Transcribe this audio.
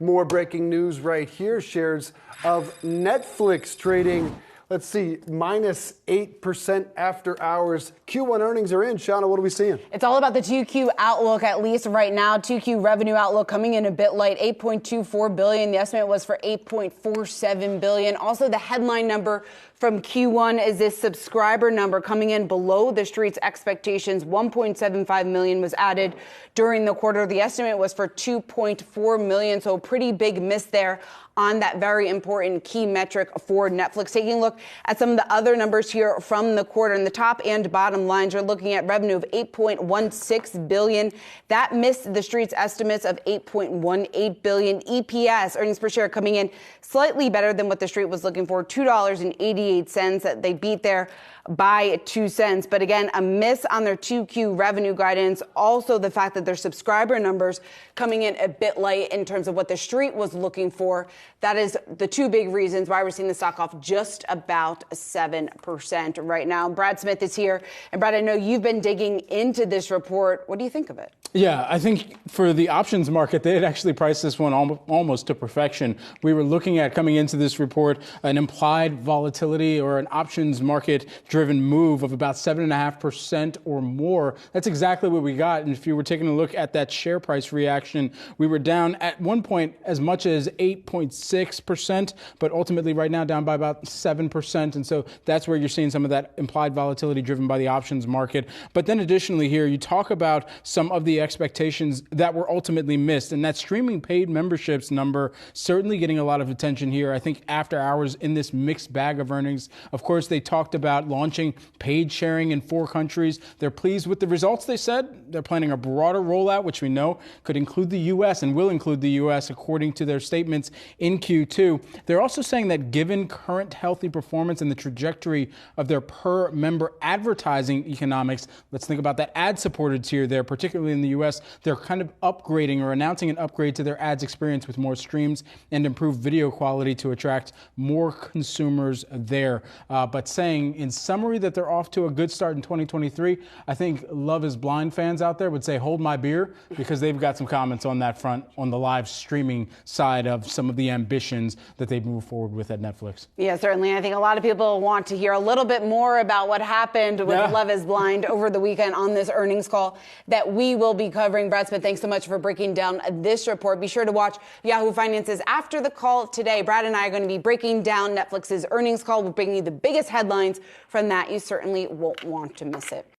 More breaking news right here. Shares of Netflix trading, let's see, minus 8% after hours. Q1 earnings are in. Seana, what are we seeing? It's all about the 2Q outlook, at least right now. 2Q revenue outlook coming in a bit light, $8.24 billion. The estimate was for $8.47 billion. Also, the headline number from Q1 is this subscriber number coming in below the street's expectations. 1.75 million was added during the quarter. The estimate was for 2.4 million, so a pretty big miss there on that very important key metric for Netflix. Taking a look at some of the other numbers here from the quarter, in the top and bottom lines, you're looking at revenue of $8.16 billion. That missed the street's estimates of $8.18 billion. EPS, earnings per share, coming in slightly better than what the street was looking for, $2.88. They beat there by 2 cents. But again, a miss on their 2Q revenue guidance. Also, the fact that their subscriber numbers coming in a bit light in terms of what the street was looking for. That is the two big reasons why we're seeing the stock off just about 7% right now. Brad Smith is here. And Brad, I know you've been digging into this report. What do you think of it? Yeah, I think for the options market, they had actually priced this one almost to perfection. We were looking at, coming into this report, an implied volatility or an options market driven move of about 7.5% or more. That's exactly what we got. And if you were taking a look at that share price reaction, we were down at one point as much as 8.6%, but ultimately right now down by about 7%. And so that's where you're seeing some of that implied volatility driven by the options market. But then additionally here, you talk about some of the expectations that were ultimately missed. And that streaming paid memberships number certainly getting a lot of attention here. I think after hours in this mixed bag of earnings. Of course, they talked about launching paid sharing in 4 countries. They're pleased with the results, they said. They're planning a broader rollout, which we know could include the U.S. and will include the U.S. according to their statements in Q2. They're also saying that given current healthy performance and the trajectory of their per member advertising economics, let's think about that ad-supported tier there, particularly in the U.S., they're kind of upgrading or announcing an upgrade to their ads experience with more streams and improved video quality to attract more consumers there. But saying in summary that they're off to a good start in 2023, I think Love is Blind fans out there would say hold my beer, because they've got some comments on that front on the live streaming side of some of the ambitions that they've moved forward with at Netflix. Yeah, certainly. I think a lot of people want to hear a little bit more about what happened with Love is Blind over the weekend on this earnings call that we will be covering. Brad Smith, thanks so much for breaking down this report. Be sure to watch Yahoo Finance's After the Call today. Brad and I are going to be breaking down Netflix's earnings call. We're bringing you the biggest headlines from that. You certainly won't want to miss it.